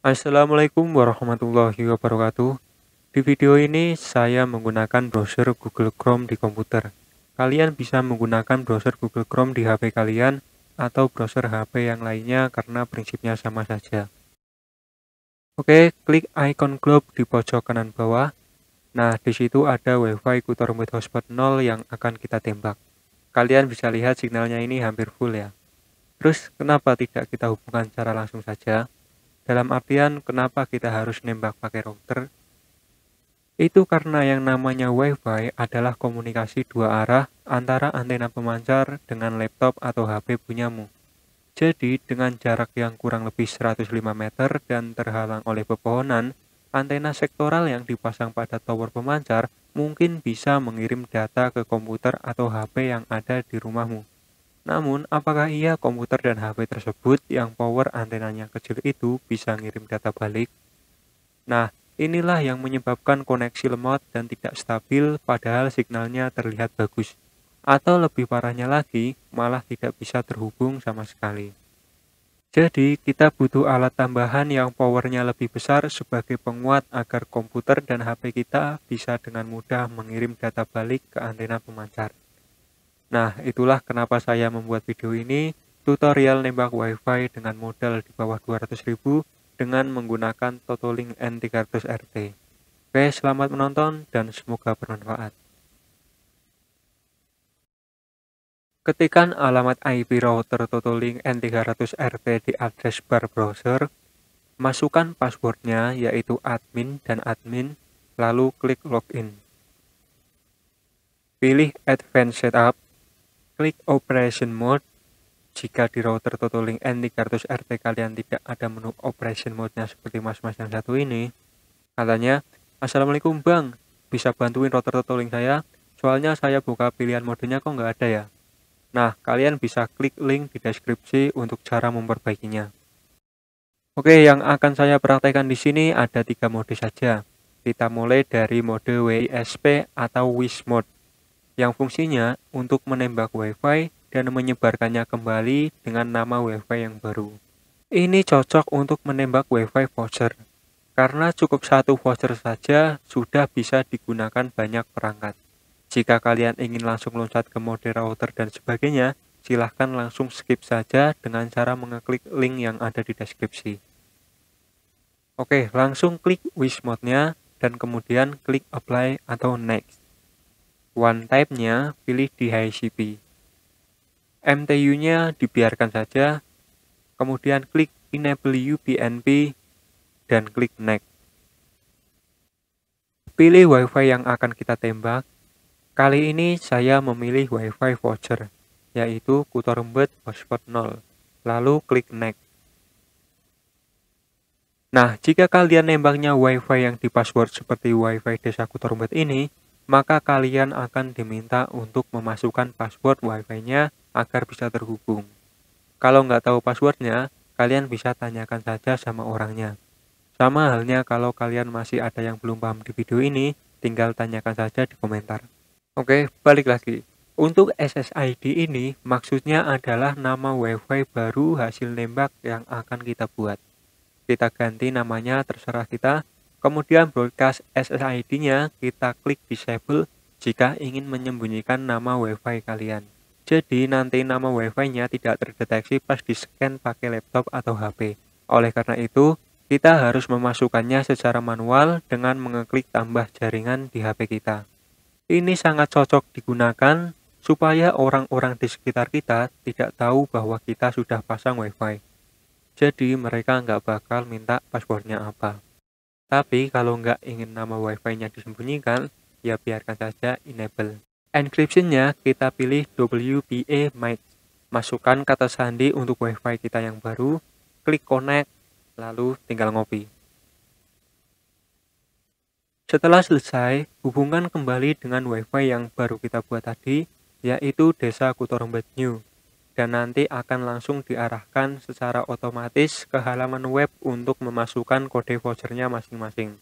Assalamualaikum warahmatullahi wabarakatuh. Di video ini saya menggunakan browser Google Chrome di komputer. Kalian bisa menggunakan browser Google Chrome di HP kalian atau browser HP yang lainnya karena prinsipnya sama saja. Oke, klik icon globe di pojok kanan bawah. Nah, di situ ada WiFi Kutormet Hotspot 0 yang akan kita tembak. Kalian bisa lihat signalnya ini hampir full ya. Terus, kenapa tidak kita hubungkan secara langsung saja? Dalam artian, kenapa kita harus nembak pakai router? Itu karena yang namanya Wi-Fi adalah komunikasi dua arah antara antena pemancar dengan laptop atau HP punyamu. Jadi, dengan jarak yang kurang lebih 105 meter dan terhalang oleh pepohonan, antena sektoral yang dipasang pada tower pemancar mungkin bisa mengirim data ke komputer atau HP yang ada di rumahmu. Namun, apakah iya komputer dan HP tersebut yang power antenanya kecil itu bisa ngirim data balik? Nah, inilah yang menyebabkan koneksi lemot dan tidak stabil padahal signalnya terlihat bagus. Atau lebih parahnya lagi, malah tidak bisa terhubung sama sekali. Jadi, kita butuh alat tambahan yang powernya lebih besar sebagai penguat agar komputer dan HP kita bisa dengan mudah mengirim data balik ke antena pemancar. Nah, itulah kenapa saya membuat video ini, tutorial nembak WiFi dengan modal di bawah 200.000 dengan menggunakan Totolink N300RT. Oke, selamat menonton dan semoga bermanfaat. Ketikkan alamat IP router Totolink N300RT di address bar browser, masukkan passwordnya yaitu admin dan admin, lalu klik login. Pilih Advanced Setup, klik Operation Mode. Jika di router Totolink N300RT kalian tidak ada menu Operation Mode-nya seperti mas-mas yang satu ini, katanya, Assalamualaikum Bang, bisa bantuin router Totolink saya? Soalnya saya buka pilihan modenya kok nggak ada ya. Nah, kalian bisa klik link di deskripsi untuk cara memperbaikinya. Oke, yang akan saya praktekkan di sini ada 3 mode saja. Kita mulai dari mode WISP atau WIS mode, yang fungsinya untuk menembak WiFi dan menyebarkannya kembali dengan nama WiFi yang baru. Ini cocok untuk menembak WiFi voucher, karena cukup satu voucher saja sudah bisa digunakan banyak perangkat. Jika kalian ingin langsung loncat ke mode router dan sebagainya, silahkan langsung skip saja dengan cara mengeklik link yang ada di deskripsi. Oke, langsung klik WIS mode-nya dan kemudian klik apply atau next. One type-nya pilih di HiCP. MTU-nya dibiarkan saja, kemudian klik enable UPnP dan klik next. Pilih WiFi yang akan kita tembak. Kali ini saya memilih WiFi voucher, yaitu Kutormet Hotspot 0. Lalu klik next. Nah, jika kalian nembaknya WiFi yang di password seperti WiFi Desa Kutormet ini, maka kalian akan diminta untuk memasukkan password WiFi-nya agar bisa terhubung. Kalau nggak tahu passwordnya, kalian bisa tanyakan saja sama orangnya. Sama halnya kalau kalian masih ada yang belum paham di video ini, tinggal tanyakan saja di komentar. Oke, balik lagi. Untuk SSID ini maksudnya adalah nama WiFi baru hasil nembak yang akan kita buat. Kita ganti namanya terserah kita. Kemudian broadcast SSID-nya kita klik disable jika ingin menyembunyikan nama WiFi kalian. Jadi nanti nama WiFi-nya tidak terdeteksi pas di-scan pakai laptop atau HP. Oleh karena itu, kita harus memasukkannya secara manual dengan mengeklik tambah jaringan di HP kita. Ini sangat cocok digunakan supaya orang-orang di sekitar kita tidak tahu bahwa kita sudah pasang WiFi. Jadi mereka nggak bakal minta passwordnya apa. Tapi kalau nggak ingin nama WiFi-nya disembunyikan, ya biarkan saja enable. Encryption-nya kita pilih WPA Max. Masukkan kata sandi untuk WiFi kita yang baru, klik connect, lalu tinggal ngopi. Setelah selesai, hubungkan kembali dengan WiFi yang baru kita buat tadi, yaitu Desa Kutormet New. Dan nanti akan langsung diarahkan secara otomatis ke halaman web untuk memasukkan kode vouchernya masing-masing.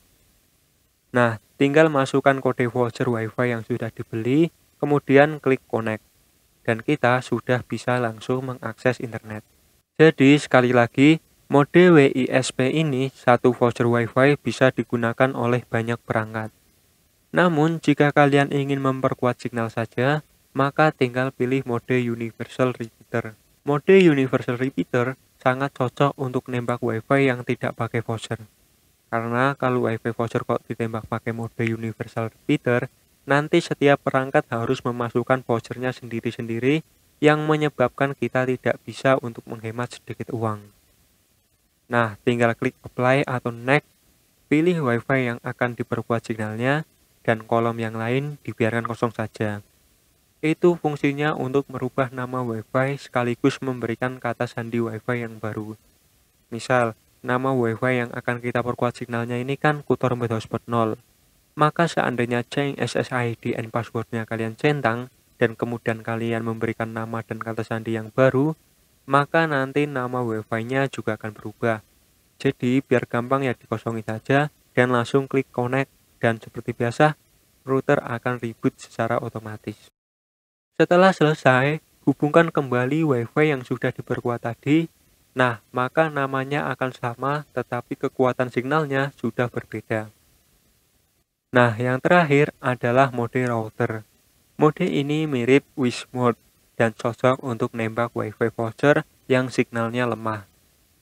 Nah, tinggal masukkan kode voucher WiFi yang sudah dibeli, kemudian klik connect. Dan kita sudah bisa langsung mengakses internet. Jadi sekali lagi, Mode WISP ini, satu voucher Wi-Fi bisa digunakan oleh banyak perangkat. Namun, jika kalian ingin memperkuat signal saja, maka tinggal pilih mode Universal Repeater. Mode Universal Repeater sangat cocok untuk nembak Wi-Fi yang tidak pakai voucher. Karena kalau Wi-Fi voucher kok ditembak pakai mode Universal Repeater, nanti setiap perangkat harus memasukkan vouchernya sendiri-sendiri yang menyebabkan kita tidak bisa untuk menghemat sedikit uang. Nah, tinggal klik Apply atau Next, pilih Wi-Fi yang akan diperkuat signalnya, dan kolom yang lain dibiarkan kosong saja. Itu fungsinya untuk merubah nama Wi-Fi sekaligus memberikan kata sandi Wi-Fi yang baru. Misal, nama Wi-Fi yang akan kita perkuat signalnya ini kan kutorempet hotspot 0. Maka seandainya change SSID and passwordnya kalian centang, dan kemudian kalian memberikan nama dan kata sandi yang baru, maka nanti nama Wi-Fi-nya juga akan berubah. Jadi biar gampang ya dikosongin saja dan langsung klik connect, dan seperti biasa router akan reboot secara otomatis. Setelah selesai, hubungkan kembali Wi-Fi yang sudah diperkuat tadi. Nah, maka namanya akan sama tetapi kekuatan signalnya sudah berbeda. Nah, yang terakhir adalah mode router. Mode ini mirip wish mode dan cocok untuk nembak Wi-Fi voucher yang signalnya lemah.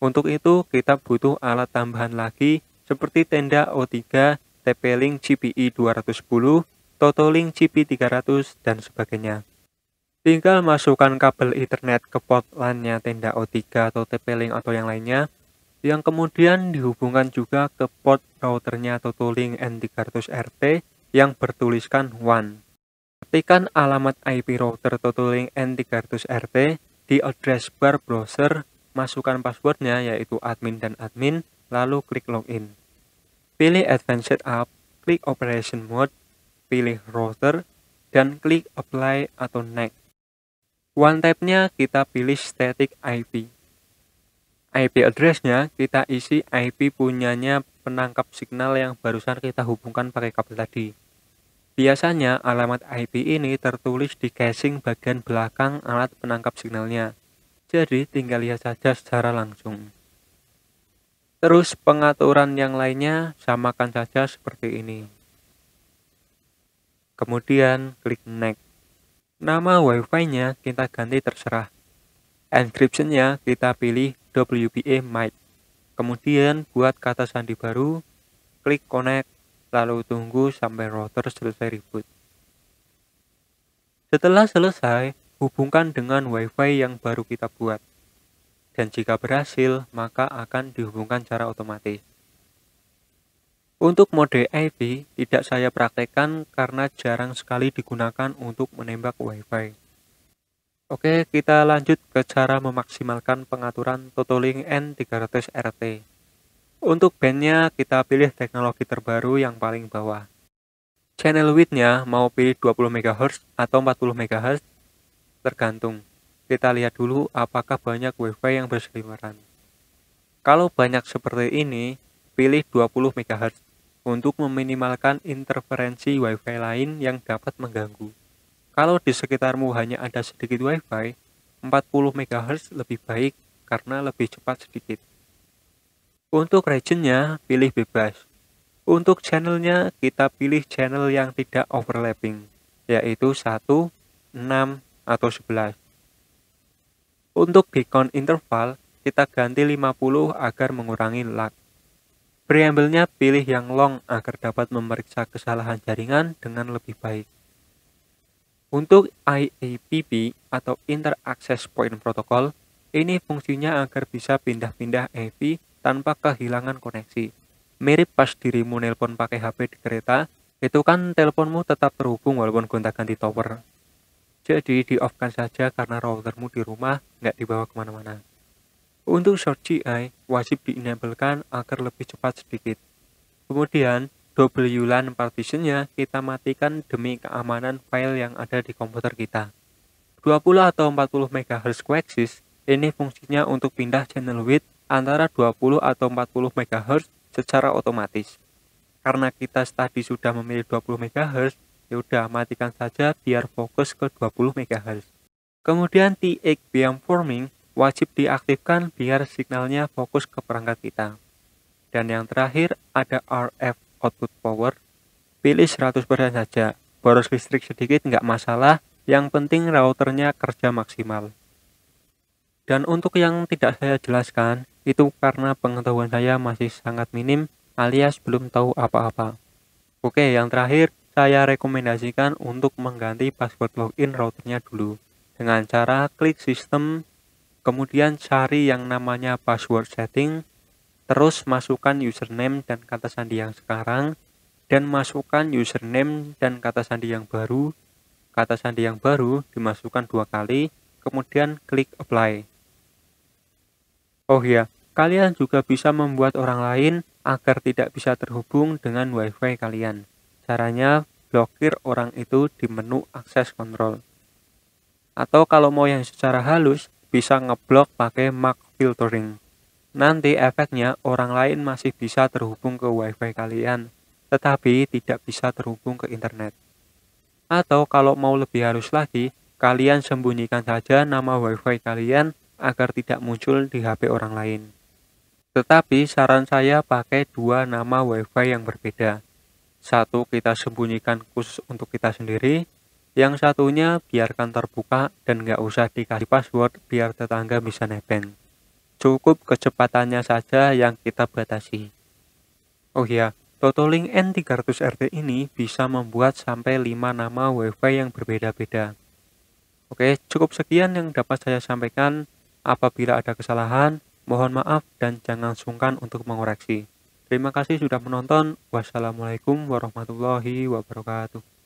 Untuk itu, kita butuh alat tambahan lagi seperti tenda O3, TP-Link GPI 210, Toto-Link GP 300, dan sebagainya. Tinggal masukkan kabel Ethernet ke port LAN-nya tenda O3 atau TP-Link atau yang lainnya, yang kemudian dihubungkan juga ke port routernya Toto-Link N300RT yang bertuliskan WAN. Ketikkan alamat IP router Toto-Link N300RT di address bar browser, masukkan passwordnya yaitu admin dan admin, lalu klik login. Pilih Advanced Setup, klik Operation Mode, pilih Router, dan klik Apply atau Next. One tab-nya kita pilih Static IP. IP address-nya kita isi IP punyanya penangkap signal yang barusan kita hubungkan pakai kabel tadi. Biasanya alamat IP ini tertulis di casing bagian belakang alat penangkap signalnya. Jadi tinggal lihat saja secara langsung. Terus pengaturan yang lainnya samakan saja seperti ini. Kemudian klik Next. Nama Wi-Fi-nya kita ganti terserah. Encryption-nya kita pilih WPA MIC. Kemudian buat kata sandi baru, klik Connect, lalu tunggu sampai router selesai reboot. Setelah selesai, hubungkan dengan Wi-Fi yang baru kita buat. Dan jika berhasil, maka akan dihubungkan secara otomatis. Untuk mode IP tidak saya praktekkan karena jarang sekali digunakan untuk menembak Wi-Fi. Oke, kita lanjut ke cara memaksimalkan pengaturan Toto-Link N300RT. Untuk bandnya kita pilih teknologi terbaru yang paling bawah. Channel width-nya mau pilih 20 MHz atau 40 MHz, tergantung. Kita lihat dulu apakah banyak Wi-Fi yang berseliweran. Kalau banyak seperti ini, pilih 20 MHz untuk meminimalkan interferensi Wi-Fi lain yang dapat mengganggu. Kalau di sekitarmu hanya ada sedikit Wi-Fi, 40 MHz lebih baik karena lebih cepat sedikit. Untuk region-nya, pilih bebas. Untuk channel-nya, kita pilih channel yang tidak overlapping, yaitu 1, 6, atau 11. Untuk beacon interval, kita ganti 50 agar mengurangi lag. Preamble-nya pilih yang long agar dapat memeriksa kesalahan jaringan dengan lebih baik. Untuk IAPP atau Inter Access Point Protocol, ini fungsinya agar bisa pindah-pindah IP tanpa kehilangan koneksi. Mirip pas dirimu nelpon pakai HP di kereta, itu kan teleponmu tetap terhubung walaupun gonta-ganti tower. Jadi di-off-kan saja karena routermu di rumah, nggak dibawa kemana-mana. Untuk short GI, wajib di-enablekan agar lebih cepat sedikit. Kemudian, WLAN partition-nya kita matikan demi keamanan file yang ada di komputer kita. 20 atau 40 MHz coaxius, ini fungsinya untuk pindah channel width antara 20 atau 40 MHz secara otomatis. Karena kita tadi sudah memilih 20 MHz, yaudah matikan saja biar fokus ke 20 MHz. Kemudian TX beamforming wajib diaktifkan biar signalnya fokus ke perangkat kita. Dan yang terakhir ada RF output power, pilih 100% saja, boros listrik sedikit nggak masalah, yang penting routernya kerja maksimal. Dan untuk yang tidak saya jelaskan, itu karena pengetahuan saya masih sangat minim alias belum tahu apa-apa. Oke, yang terakhir, saya rekomendasikan untuk mengganti password login routernya dulu. Dengan cara klik sistem, kemudian cari yang namanya password setting, terus masukkan username dan kata sandi yang sekarang, dan masukkan username dan kata sandi yang baru. Kata sandi yang baru dimasukkan 2 kali, kemudian klik apply. Oh ya, kalian juga bisa membuat orang lain agar tidak bisa terhubung dengan WiFi kalian. Caranya, blokir orang itu di menu akses kontrol. Atau kalau mau yang secara halus, bisa ngeblok pakai mark filtering. Nanti efeknya orang lain masih bisa terhubung ke WiFi kalian, tetapi tidak bisa terhubung ke internet. Atau kalau mau lebih halus lagi, kalian sembunyikan saja nama WiFi kalian agar tidak muncul di HP orang lain. Tetapi saran saya pakai 2 nama WiFi yang berbeda. Satu kita sembunyikan khusus untuk kita sendiri, yang satunya biarkan terbuka dan nggak usah dikasih password biar tetangga bisa nebeng. Cukup kecepatannya saja yang kita batasi. Oh ya, Totolink N300RT ini bisa membuat sampai 5 nama WiFi yang berbeda-beda. Oke, cukup sekian yang dapat saya sampaikan. Apabila ada kesalahan, mohon maaf dan jangan sungkan untuk mengoreksi. Terima kasih sudah menonton. Wassalamualaikum warahmatullahi wabarakatuh.